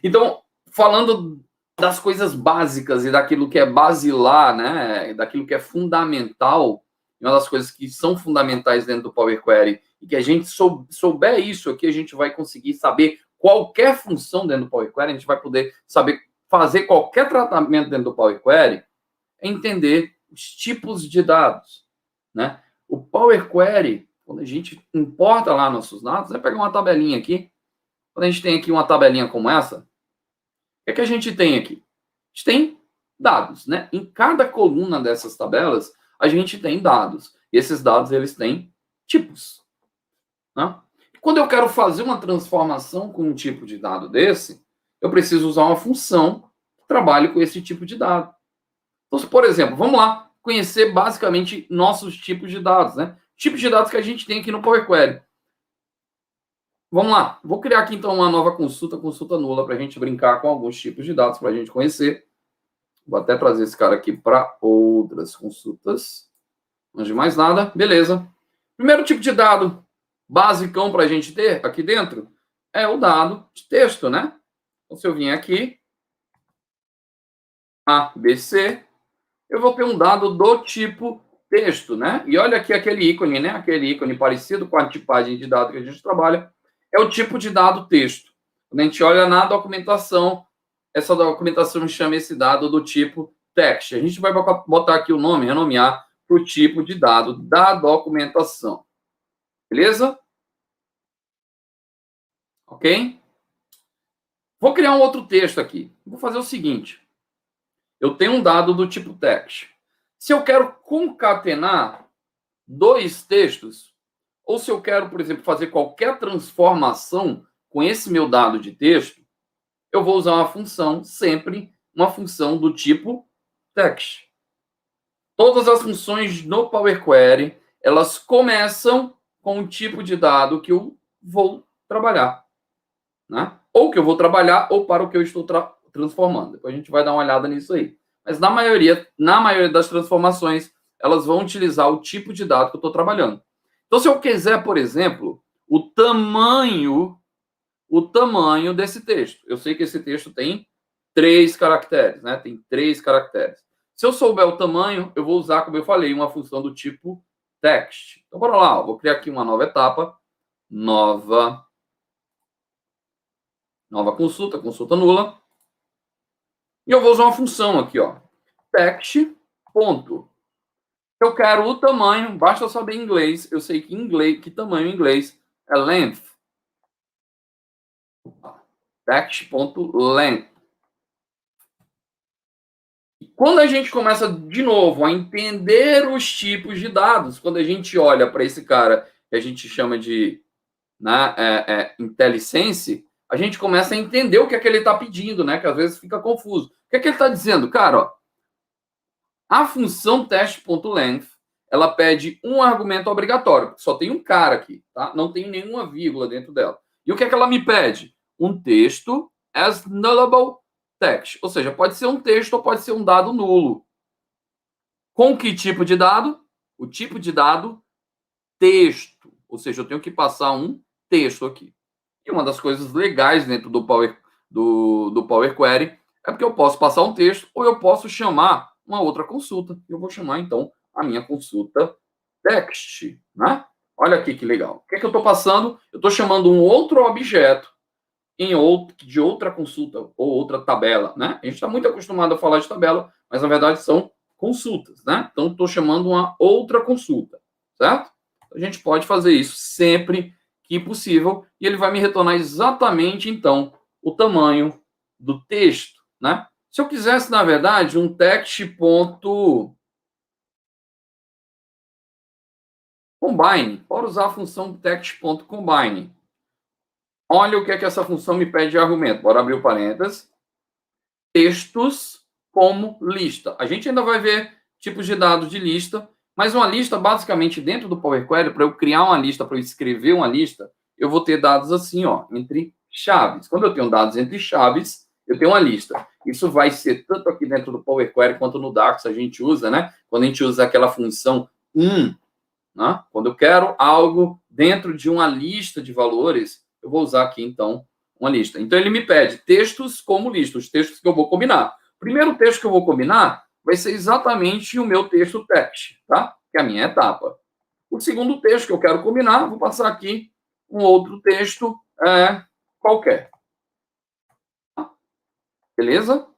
Então, falando das coisas básicas e daquilo que é basilar, né, daquilo que é fundamental, uma das coisas que são fundamentais dentro do Power Query, e que a gente souber isso aqui, a gente vai conseguir saber qualquer função dentro do Power Query, a gente vai poder saber fazer qualquer tratamento dentro do Power Query, é entender os tipos de dados, né? O Power Query, quando a gente importa lá nossos dados, vai pegar uma tabelinha aqui. Quando a gente tem aqui uma tabelinha como essa, o que a gente tem aqui? A gente tem dados, né? Em cada coluna dessas tabelas, a gente tem dados. E esses dados, eles têm tipos, né? Quando eu quero fazer uma transformação com um tipo de dado desse, eu preciso usar uma função que trabalhe com esse tipo de dado. Então, por exemplo, vamos lá conhecer basicamente nossos tipos de dados, né? Tipos de dados que a gente tem aqui no Power Query. Vamos lá, vou criar aqui então uma nova consulta nula, para a gente brincar com alguns tipos de dados, para a gente conhecer. Vou até trazer esse cara aqui para outras consultas. Antes de mais nada, beleza. Primeiro tipo de dado basicão para a gente ter aqui dentro é o dado de texto, né? Então, se eu vim aqui, A, B, C, eu vou ter um dado do tipo texto, né? E olha aqui aquele ícone, né? Aquele ícone parecido com a tipagem de dado que a gente trabalha, é o tipo de dado texto. Quando a gente olha na documentação, essa documentação chama esse dado do tipo text. A gente vai botar aqui o nome, renomear para o tipo de dado da documentação. Beleza? Ok? Vou criar um outro texto aqui. Vou fazer o seguinte. Eu tenho um dado do tipo text. Se eu quero concatenar dois textos, ou se eu quero, por exemplo, fazer qualquer transformação com esse meu dado de texto, eu vou usar uma função, sempre uma função do tipo text. Todas as funções no Power Query, elas começam com o tipo de dado que eu vou trabalhar, né? Ou que eu vou trabalhar, ou para o que eu estou transformando. Depois a gente vai dar uma olhada nisso aí. Mas na maioria das transformações, elas vão utilizar o tipo de dado que eu estou trabalhando. Então, se eu quiser, por exemplo, o tamanho desse texto. Eu sei que esse texto tem 3 caracteres, né? Tem 3 caracteres. Se eu souber o tamanho, eu vou usar, como eu falei, uma função do tipo text. Então, bora lá. Vou criar aqui uma nova etapa. Nova consulta nula. E eu vou usar uma função aqui, ó. Text, ponto. Eu quero o tamanho, basta eu saber inglês. Eu sei que tamanho em inglês é length. Text.length. Quando a gente começa, de novo, a entender os tipos de dados, quando a gente olha para esse cara que a gente chama de, né, IntelliSense, a gente começa a entender o que é que ele está pedindo, né? Que às vezes fica confuso. O que é que ele está dizendo? Cara, ó, a função test.length, ela pede um argumento obrigatório. Só tem um cara aqui, tá? Não tem nenhuma vírgula dentro dela. E o que é que ela me pede? Um texto as nullable text. Ou seja, pode ser um texto ou pode ser um dado nulo. Com que tipo de dado? O tipo de dado texto. Ou seja, eu tenho que passar um texto aqui. E uma das coisas legais dentro do Power Query é porque eu posso passar um texto ou eu posso chamar uma outra consulta. Eu vou chamar, então, a minha consulta text, né? Olha aqui que legal. O que é que eu estou passando? Eu estou chamando um outro objeto de outra consulta ou outra tabela, né? A gente está muito acostumado a falar de tabela, mas na verdade são consultas, né? Então, estou chamando uma outra consulta, certo? A gente pode fazer isso sempre que possível e ele vai me retornar exatamente, então, o tamanho do texto, né? Se eu quisesse, na verdade, um text.combine, pode usar a função text.combine. Olha o que é que essa função me pede de argumento. Bora abrir o parênteses. Textos como lista. A gente ainda vai ver tipos de dados de lista, mas uma lista, basicamente, dentro do Power Query, para eu criar uma lista, para eu escrever uma lista, eu vou ter dados assim, ó, entre chaves. Quando eu tenho dados entre chaves, eu tenho uma lista. Isso vai ser tanto aqui dentro do Power Query quanto no DAX a gente usa, né? Quando a gente usa aquela função né? Quando eu quero algo dentro de uma lista de valores, eu vou usar aqui, então, uma lista. Então, ele me pede textos como lista, os textos que eu vou combinar. O primeiro texto que eu vou combinar vai ser exatamente o meu texto text, tá? Que é a minha etapa. O segundo texto que eu quero combinar, vou passar aqui um outro texto qualquer. Beleza?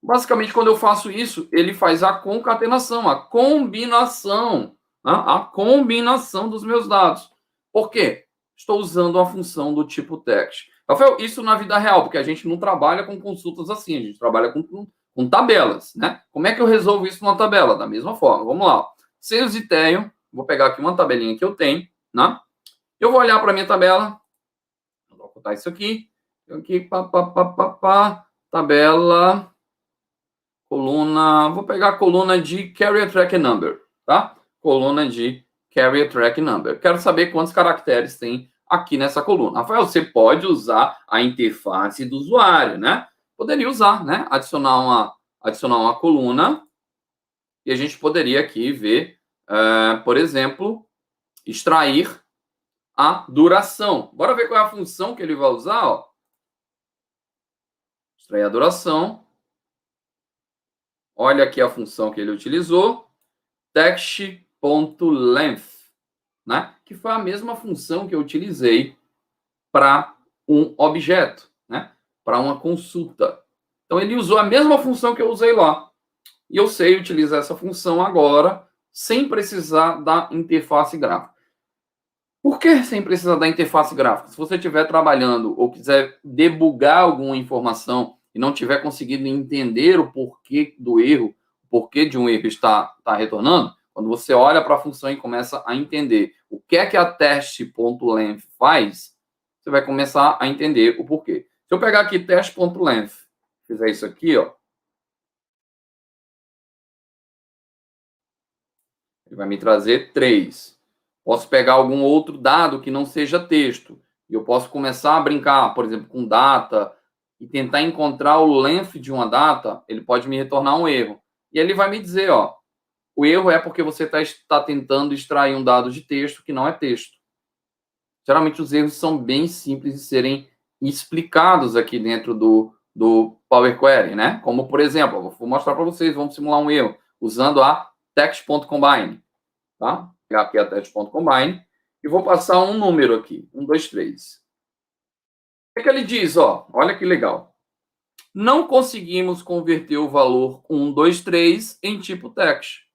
Basicamente, quando eu faço isso, ele faz a concatenação, a combinação, né? A combinação dos meus dados. Por quê? Estou usando a função do tipo text. Rafael, isso na vida real, porque a gente não trabalha com consultas assim, a gente trabalha com tabelas, né? Como é que eu resolvo isso numa tabela? Da mesma forma, vamos lá. Sales e Ethereum, vou pegar aqui uma tabelinha que eu tenho, né? Eu vou olhar para a minha tabela, vou botar isso aqui, tabela, coluna, vou pegar a coluna de Carrier Track Number, tá? Coluna de Carrier Track Number. Quero saber quantos caracteres tem aqui nessa coluna. Rafael, você pode usar a interface do usuário, né? Poderia usar, né? Adicionar uma coluna e a gente poderia aqui ver, por exemplo, extrair a duração. Bora ver qual é a função que ele vai usar, ó. Extrair a duração. Olha aqui a função que ele utilizou. Text.length, né? Que foi a mesma função que eu utilizei para um objeto, né? Para uma consulta. Então, ele usou a mesma função que eu usei lá. E eu sei utilizar essa função agora, sem precisar da interface gráfica. Por que sem precisar da interface gráfica? Se você estiver trabalhando ou quiser debugar alguma informação e não tiver conseguido entender o porquê do erro, o porquê de um erro está retornando, quando você olha para a função e começa a entender o que é que a test.length faz, você vai começar a entender o porquê. Se eu pegar aqui test.length, fizer isso aqui, ó, ele vai me trazer 3. Posso pegar algum outro dado que não seja texto. E eu posso começar a brincar, por exemplo, com data e tentar encontrar o length de uma data. Ele pode me retornar um erro. E ele vai me dizer, ó, o erro é porque você está tentando extrair um dado de texto que não é texto. Geralmente os erros são bem simples de serem explicados aqui dentro do Power Query, né? Como, por exemplo, vou mostrar para vocês, vamos simular um erro usando a text.combine, tá? Vou pegar aqui a text.combine e vou passar um número aqui, 1, 2, 3. O que ele diz? Ó, olha que legal. Não conseguimos converter o valor 1, 2, 3 em tipo text.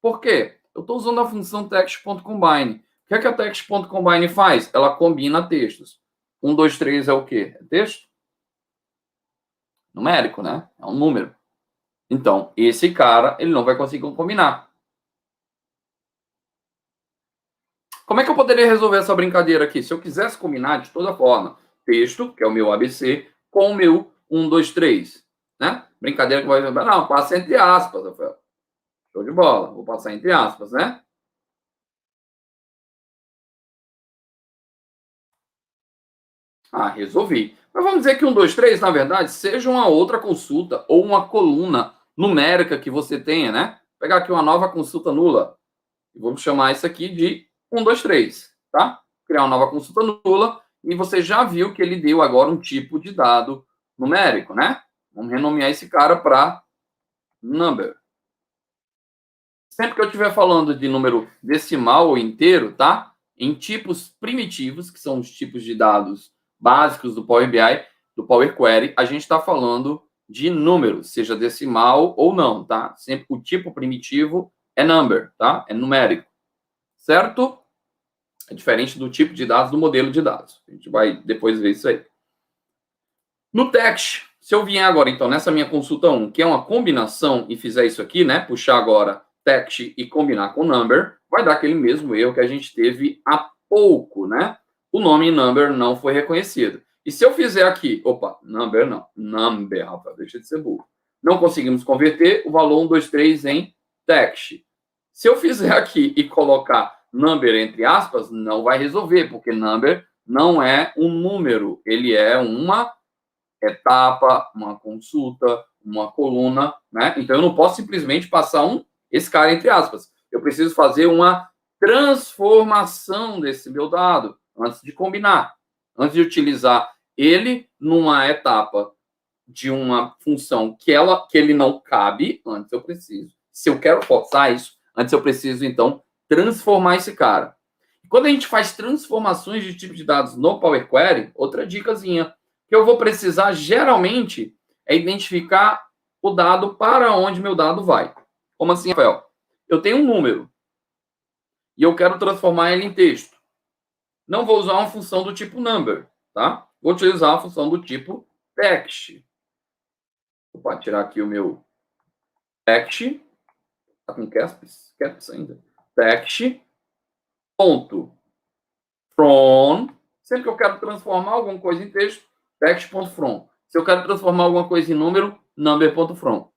Por quê? Eu estou usando a função text.combine. O que é que a text.combine faz? Ela combina textos. 1, 2, 3 é o quê? É texto? Numérico, né? É um número. Então, esse cara, ele não vai conseguir combinar. Como é que eu poderia resolver essa brincadeira aqui? Se eu quisesse combinar de toda forma, texto, que é o meu ABC, com o meu 1, 2, 3, né? Brincadeira que vai... Não, passa entre aspas, Rafael. Show de bola. Vou passar entre aspas, né? Ah, resolvi. Mas vamos dizer que 1, 2, 3, na verdade, seja uma outra consulta ou uma coluna numérica que você tenha, né? Vou pegar aqui uma nova consulta nula. E vamos chamar isso aqui de 1, 2, 3, tá? Criar uma nova consulta nula. E você já viu que ele deu agora um tipo de dado numérico, né? Vamos renomear esse cara para number. Sempre que eu estiver falando de número decimal ou inteiro, tá? Em tipos primitivos, que são os tipos de dados básicos do Power BI, do Power Query, a gente está falando de número, seja decimal ou não, tá? Sempre o tipo primitivo é number, tá? É numérico, certo? É diferente do tipo de dados do modelo de dados. A gente vai depois ver isso aí. No text, se eu vier agora, então, nessa minha consulta 1, que é uma combinação, e fizer isso aqui, né? Puxar agora text e combinar com number, vai dar aquele mesmo erro que a gente teve há pouco, né? O nome number não foi reconhecido. E se eu fizer aqui, opa, number não, number, rapaz, deixa de ser burro. Não conseguimos converter o valor 1, 2, 3 em text. Se eu fizer aqui e colocar number entre aspas, não vai resolver, porque number não é um número, ele é uma etapa, uma consulta, uma coluna, né? Então eu não posso simplesmente passar esse cara entre aspas. Eu preciso fazer uma transformação desse meu dado antes de combinar, antes de utilizar ele numa etapa de uma função que ele não cabe, antes eu preciso. Se eu quero forçar isso, antes eu preciso, então, transformar esse cara. Quando a gente faz transformações de tipo de dados no Power Query, outra dicasinha que eu vou precisar, geralmente, é identificar o dado para onde meu dado vai. Como assim, Rafael? Eu tenho um número e eu quero transformar ele em texto. Não vou usar uma função do tipo number, tá? Vou utilizar uma função do tipo text. Vou tirar aqui o meu text. Tá com caps ainda. Text. Ponto. From. Sempre que eu quero transformar alguma coisa em texto, text.from. Se eu quero transformar alguma coisa em número, number.from.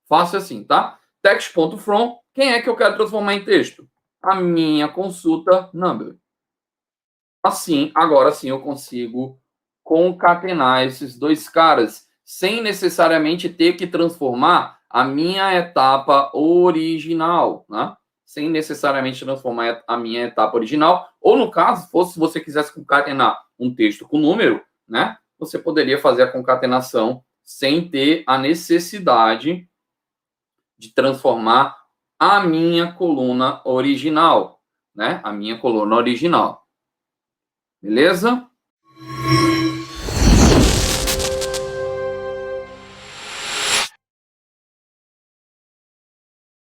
Fácil assim, tá? Text.from. Quem é que eu quero transformar em texto? A minha consulta number. Assim, agora sim eu consigo concatenar esses dois caras sem necessariamente ter que transformar a minha etapa original, né? Sem necessariamente transformar a minha etapa original. Ou, no caso, se você quisesse concatenar um texto com número, né? Você poderia fazer a concatenação sem ter a necessidade de transformar a minha coluna original, né? A minha coluna original. Beleza?